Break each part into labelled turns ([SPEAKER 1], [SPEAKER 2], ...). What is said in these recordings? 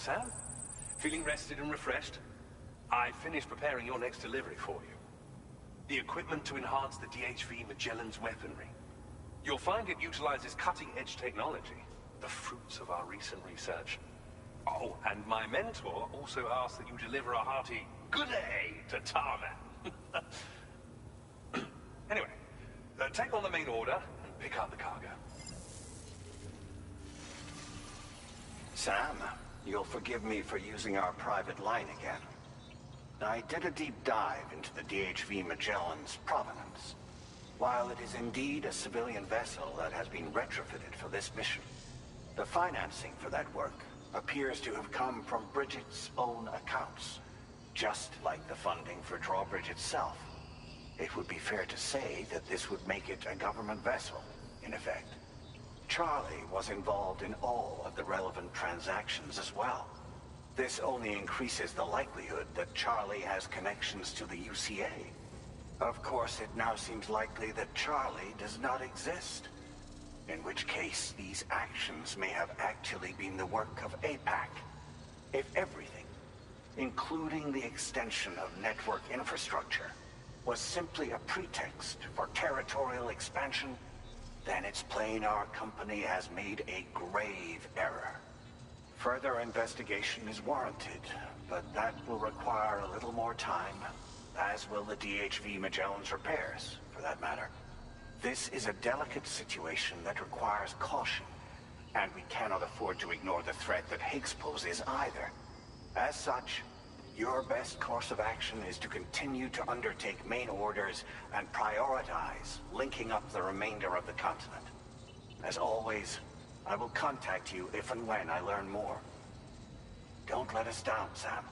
[SPEAKER 1] Sam? Feeling rested and refreshed? I finished preparing your next delivery for you. The equipment to enhance the DHV Magellan's weaponry. You'll find it utilizes cutting-edge technology, the fruits of our recent research. Oh, and my mentor also asked that you deliver a hearty good day to Tarman. Anyway, take on the main order and pick up the cargo.
[SPEAKER 2] Sam, you'll forgive me for using our private line again. I did a deep dive into the DHV Magellan's provenance. While it is indeed a civilian vessel that has been retrofitted for this mission, the financing for that work appears to have come from Bridget's own accounts, just like the funding for Drawbridge itself. It would be fair to say that this would make it a government vessel, in effect. Charlie was involved in all of the relevant transactions as well. This only increases the likelihood that Charlie has connections to the UCA. Of course, it now seems likely that Charlie does not exist. In which case, these actions may have actually been the work of APAC. If everything, including the extension of network infrastructure, was simply a pretext for territorial expansion, then it's plain our company has made a grave error. Further investigation is warranted, but that will require a little more time, as will the DHV Magellan's repairs, for that matter. This is a delicate situation that requires caution, and we cannot afford to ignore the threat that Higgs poses either. As such, your best course of action is to continue to undertake main orders and prioritize linking up the remainder of the continent. As always, I will contact you if and when I learn more. Don't let us down, Sam.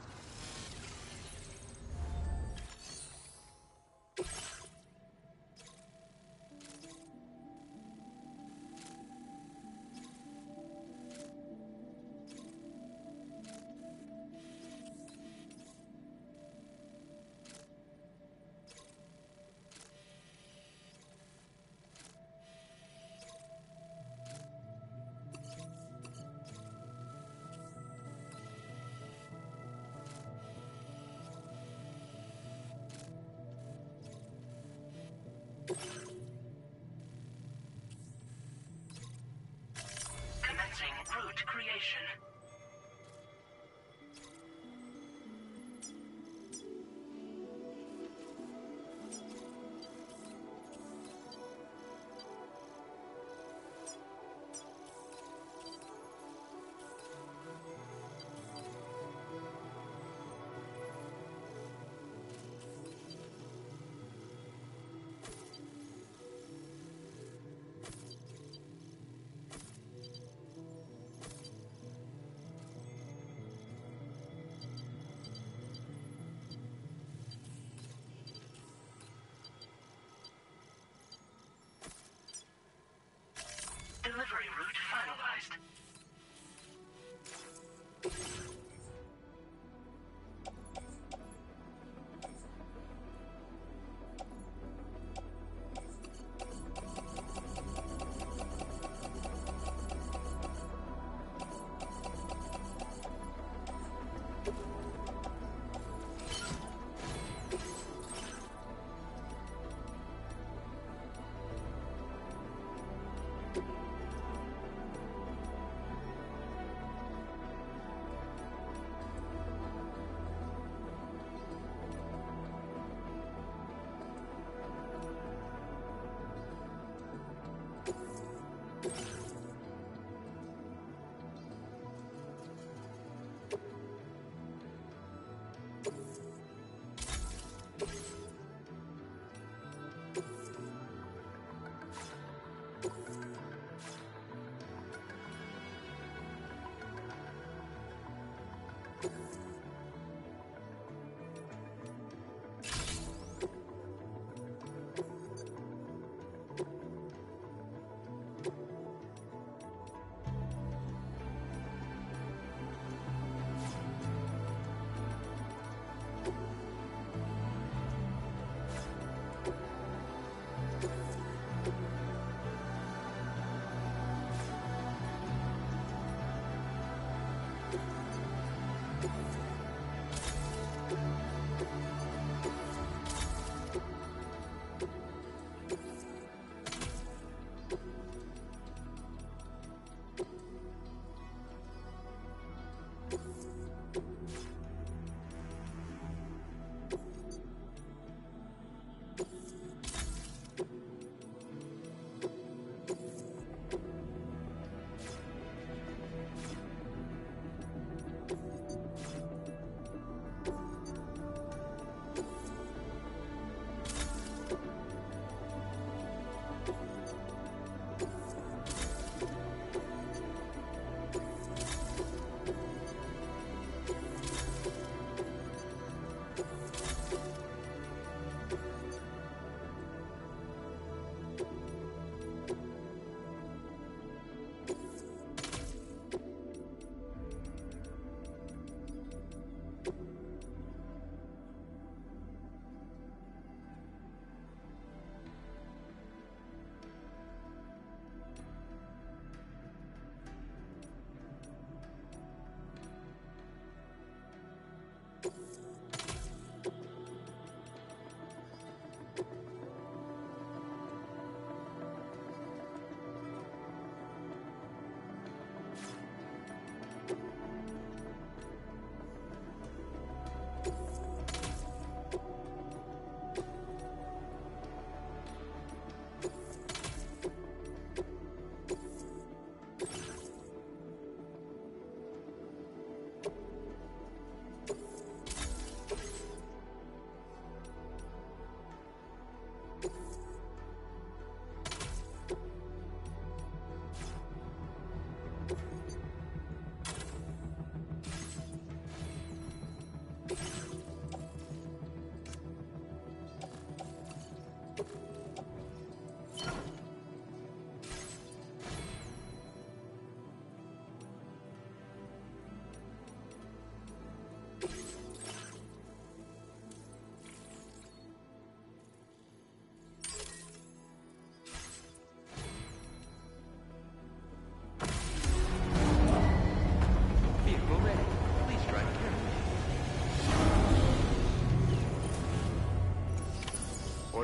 [SPEAKER 3] Commencing route creation.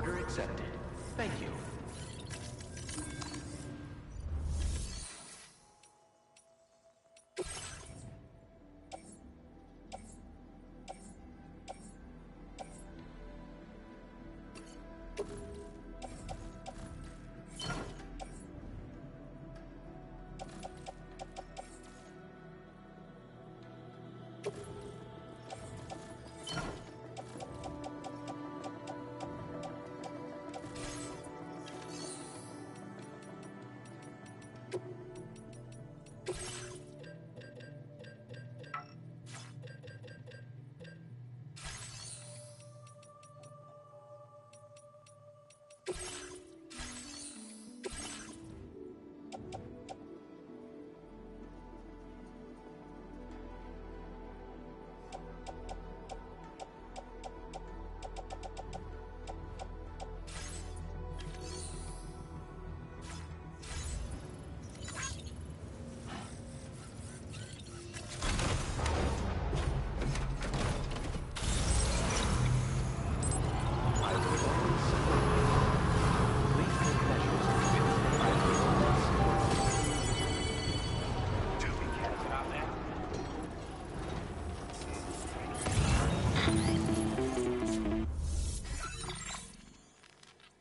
[SPEAKER 4] Order accepted. Thank you.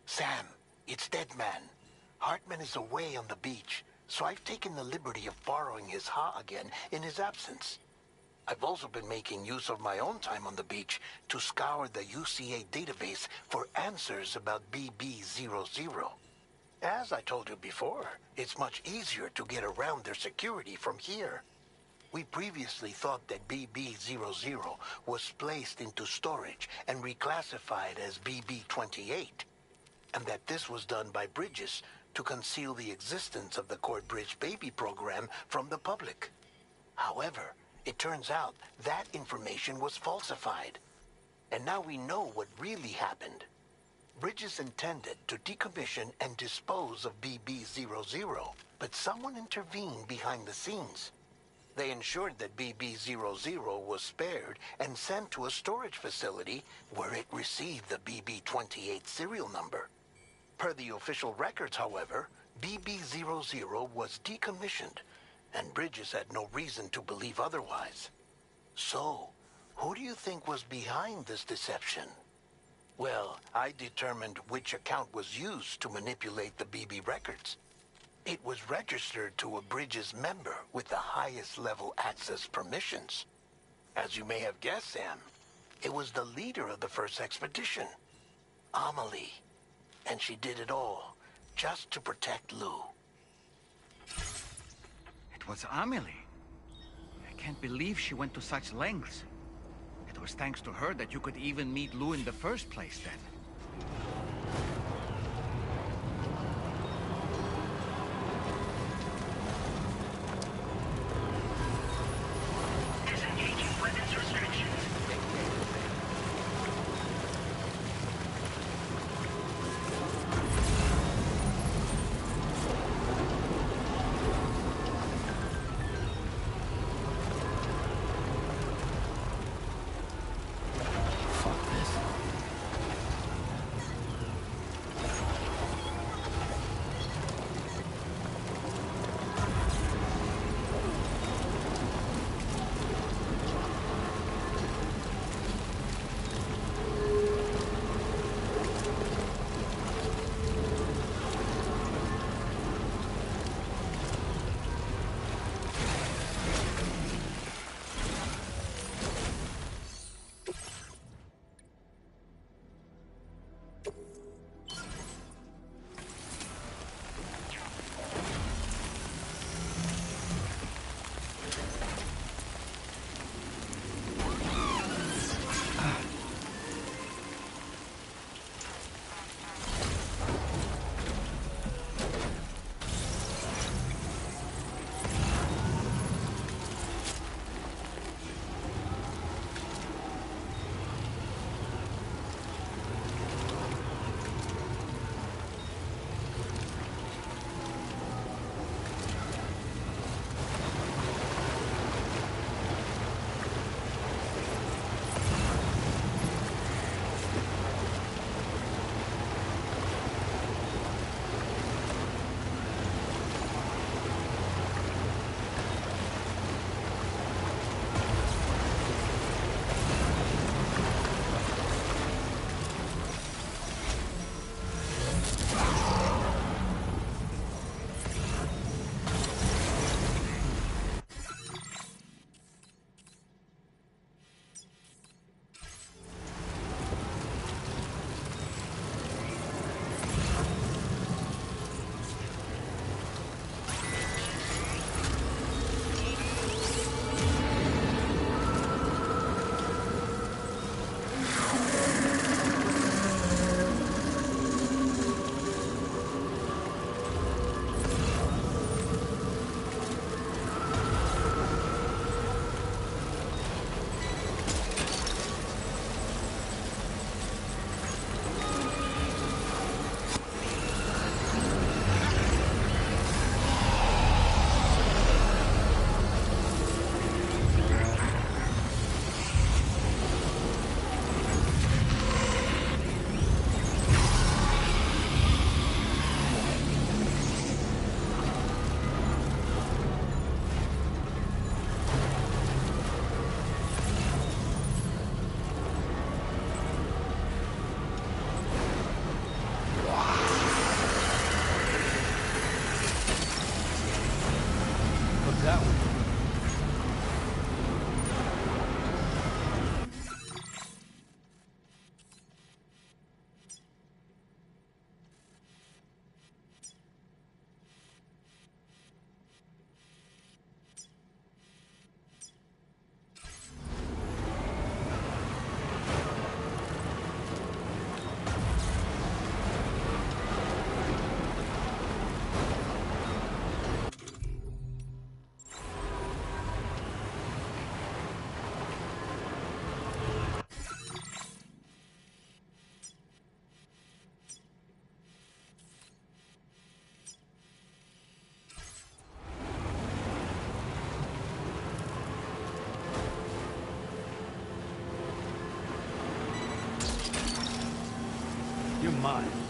[SPEAKER 5] Sam, it's Deadman. Hartman is away on the beach, so I've taken the liberty of borrowing his Ha again in his absence. I've also been making use of my own time on the beach to scour the UCA database for answers about BB00. As I told you before, it's much easier to get around their security from here. We previously thought that BB00 was placed into storage and reclassified as BB28, and that this was done by Bridges to conceal the existence of the Court-Bridge baby program from the public. However, it turns out that information was falsified, and now we know what really happened. Bridges intended to decommission and dispose of BB00, but someone intervened behind the scenes. They ensured that BB00 was spared and sent to a storage facility where it received the BB28 serial number. Per the official records, however, BB00 was decommissioned, and Bridges had no reason to believe otherwise. So, who do you think was behind this deception? Well, I determined which account was used to manipulate the BB records. It was registered to a Bridges member with the highest level access permissions. As you may have guessed, Sam, it was the leader of the first expedition, Amelie. And she did it all just to protect Lou.
[SPEAKER 6] It was Amelie. I can't believe she went to such lengths. It was thanks to her that you could even meet Lou in the first place, then.
[SPEAKER 3] Disengaging weapons restrictions.
[SPEAKER 4] mine.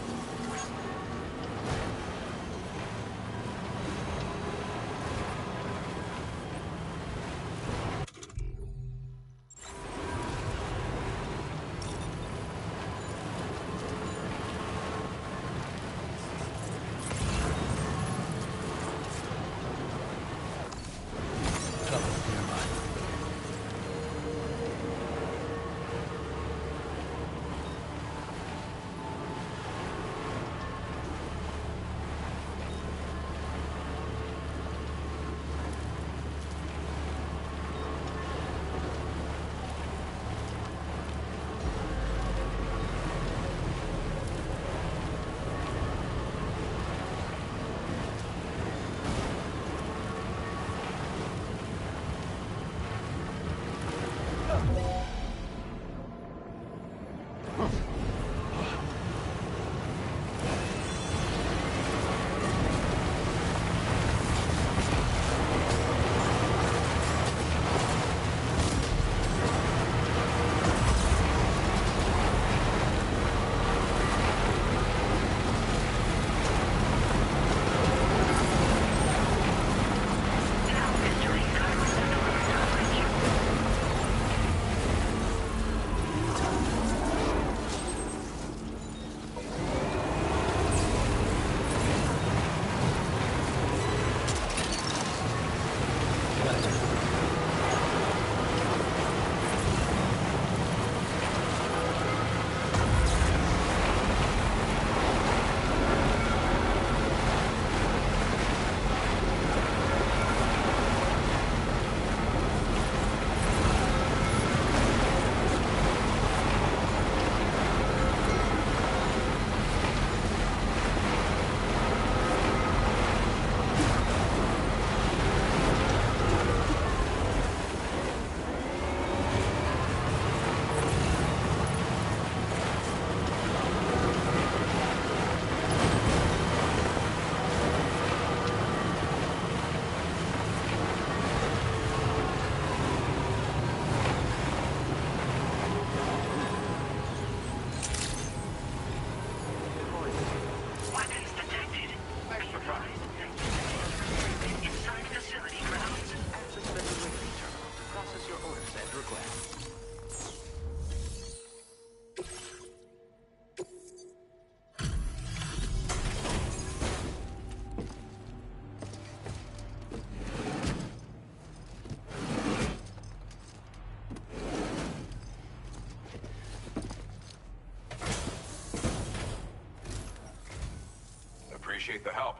[SPEAKER 1] Appreciate the help.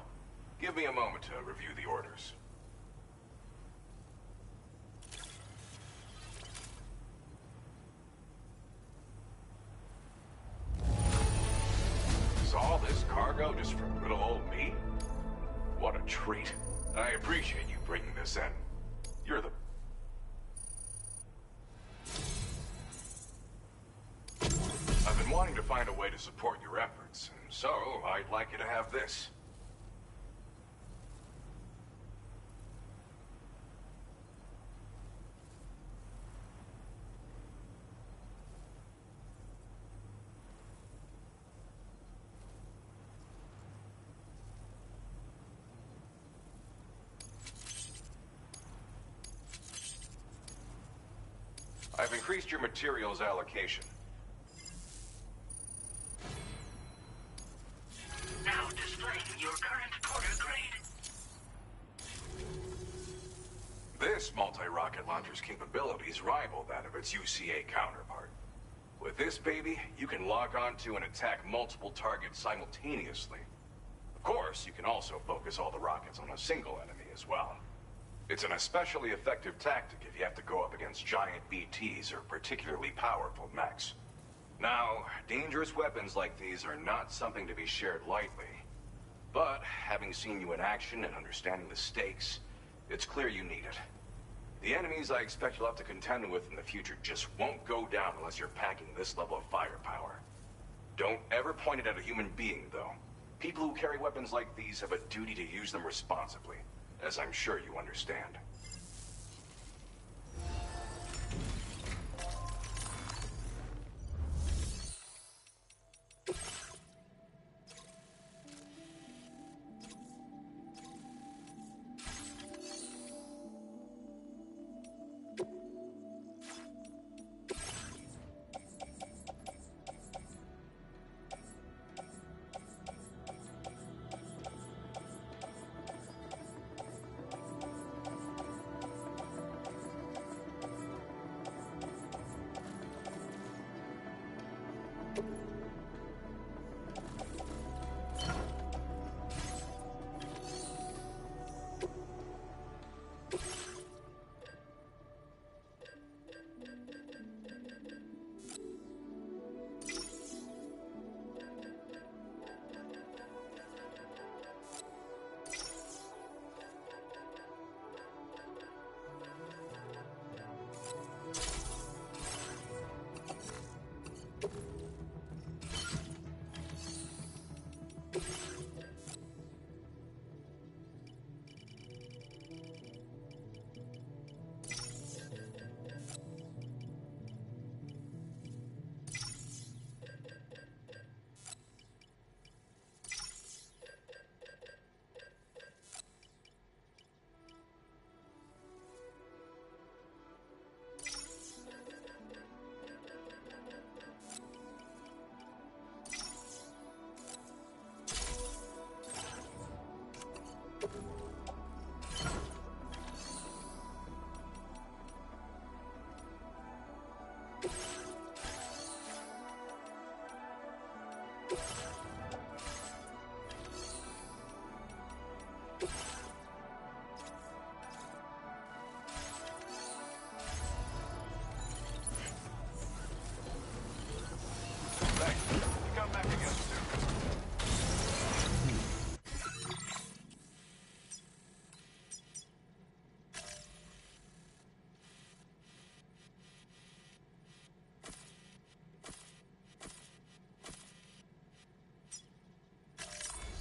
[SPEAKER 1] Give me a moment to review the orders. Is all this cargo just for little old me? What a treat. I appreciate you bringing this in. You're the... I've been wanting to find a way to support your efforts, and so I'd like you to have this. I've increased your materials allocation.
[SPEAKER 3] Now displaying your current quarter grade.
[SPEAKER 1] This multi-rocket launcher's capabilities rival that of its UCA counterpart. With this baby, you can log on to and attack multiple targets simultaneously. Of course, you can also focus all the rockets on a single enemy as well. It's an especially effective tactic if you have to go up against giant BTs or particularly powerful mechs. Now, dangerous weapons like these are not something to be shared lightly. But, having seen you in action and understanding the stakes, it's clear you need it. The enemies I expect you'll have to contend with in the future just won't go down unless you're packing this level of firepower. Don't ever point it at a human being, though. People who carry weapons like these have a duty to use them responsibly, as I'm sure you understand.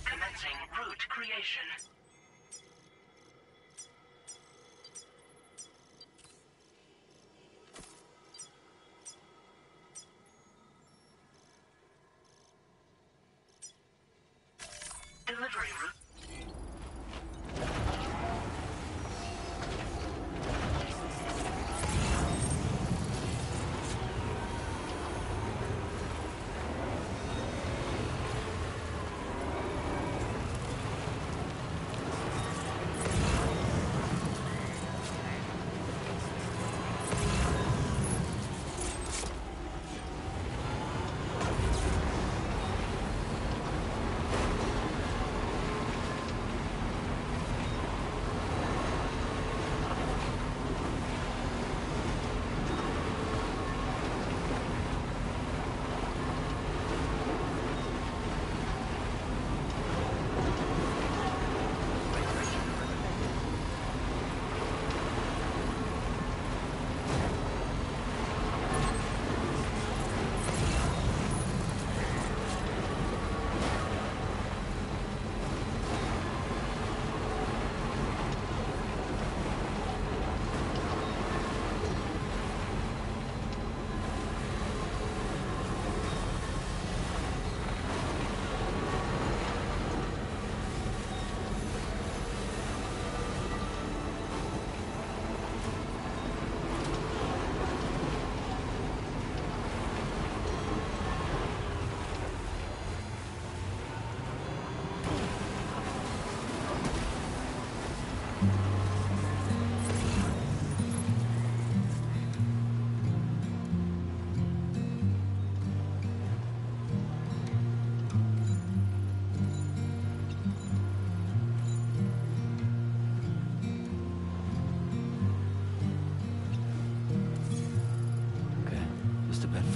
[SPEAKER 3] Commencing route creation. Delivery route.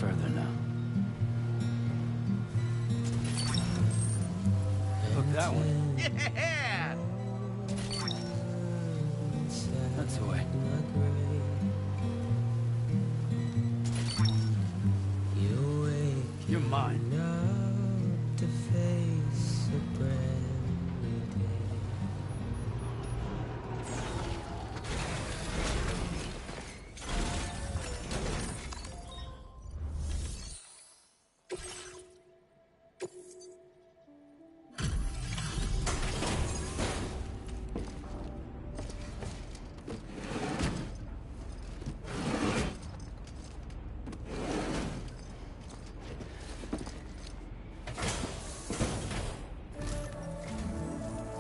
[SPEAKER 4] further now. Look, that one.
[SPEAKER 6] Yeah!
[SPEAKER 4] That's the way. You're mine.
[SPEAKER 7] To face a brand new day.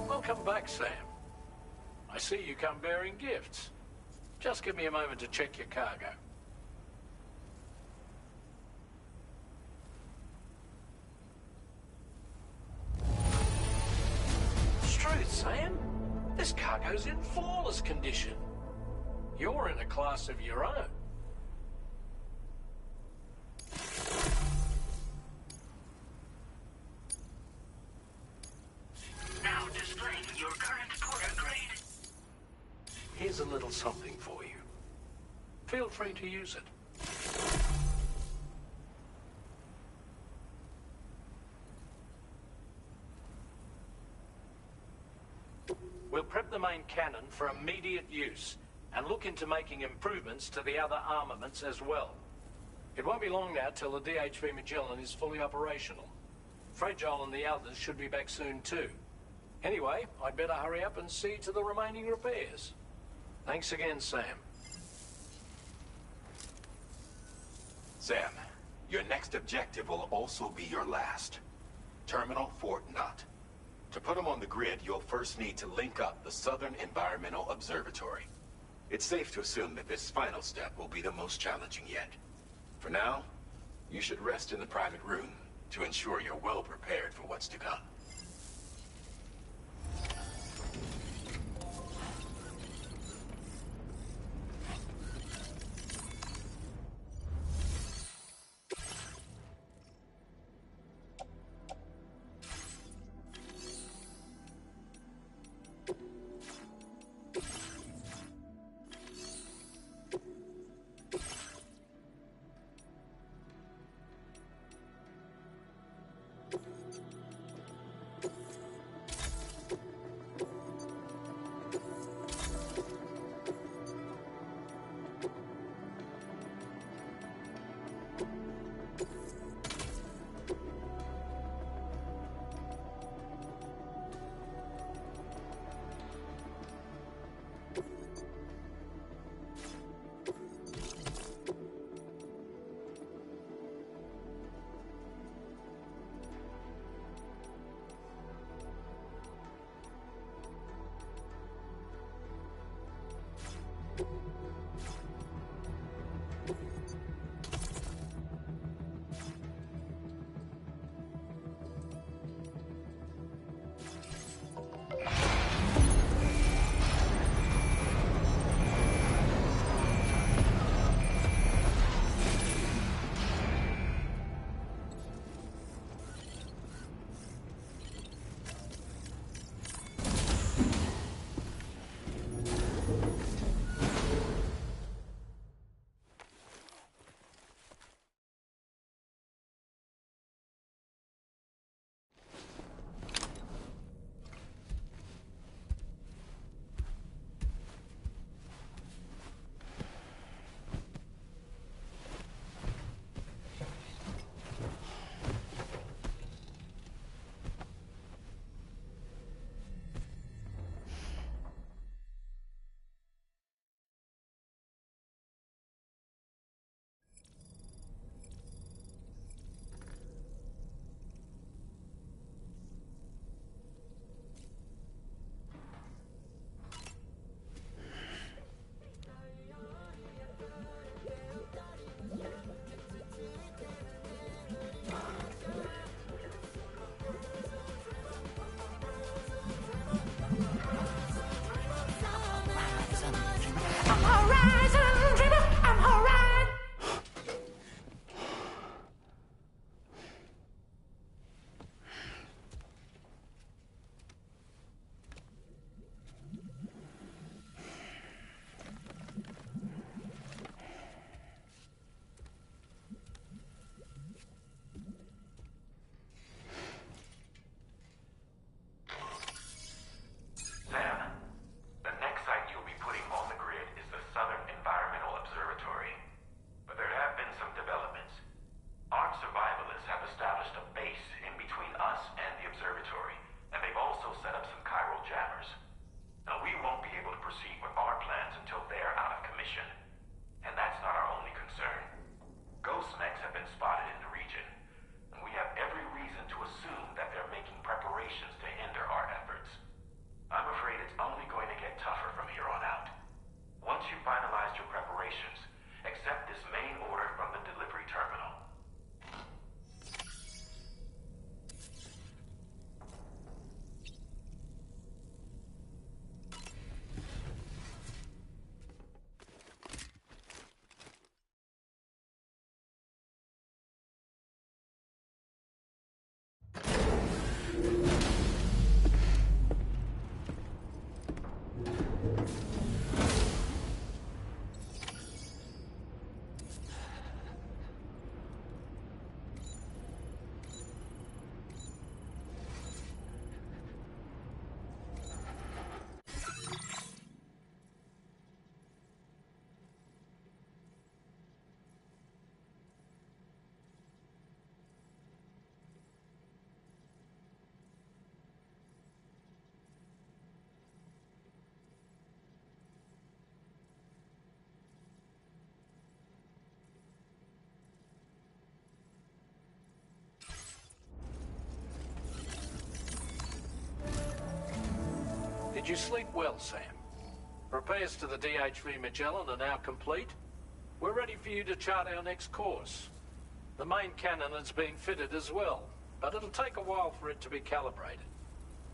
[SPEAKER 8] Welcome back, Sam. I see you come bearing gifts. Just give me a moment to check your cargo. Truth, Sam. This cargo's in flawless condition. You're in a class of your own.
[SPEAKER 3] Now displaying your current quarter grade.
[SPEAKER 8] Here's a little something for you. Feel free to use it. We'll prep the main cannon for immediate use and look into making improvements to the other armaments as well. It won't be long now till the DHV Magellan is fully operational. Fragile and the others should be back soon too. Anyway, I'd better hurry up and see to the remaining repairs. Thanks again, Sam.
[SPEAKER 9] Sam, your next objective will also be your last. Terminal Fort Knott. To put them on the grid, you'll first need to link up the Southern Environmental Observatory. It's safe to assume that this final step will be the most challenging yet. For now, you should rest in the private room to ensure you're well prepared for what's to come.
[SPEAKER 8] Did you sleep well, Sam? Repairs to the DHV Magellan are now complete. We're ready for you to chart our next course. The main cannon is being fitted as well, but it'll take a while for it to be calibrated.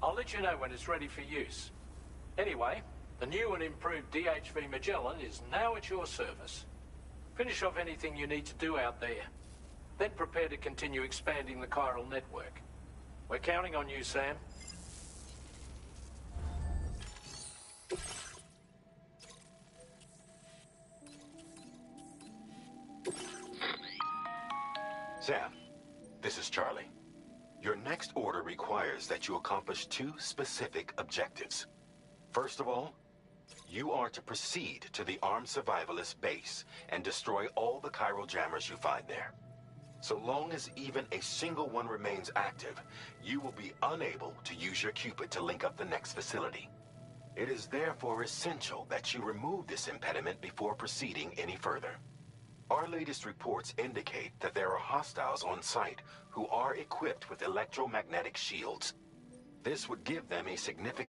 [SPEAKER 8] I'll let you know when it's ready for use. Anyway, the new and improved DHV Magellan is now at your service. Finish off anything you need to do out there. Then prepare to continue expanding the chiral network. We're counting on you, Sam.
[SPEAKER 9] Sam, this is Charlie. Your next order requires that you accomplish 2 specific objectives. First of all, you are to proceed to the armed survivalist base and destroy all the chiral jammers you find there. So long as even a single one remains active, you will be unable to use your Cupid to link up the next facility. It is therefore essential that you remove this impediment before proceeding any further. Our latest reports indicate that there are hostiles on site who are equipped with electromagnetic shields. This would give them a significant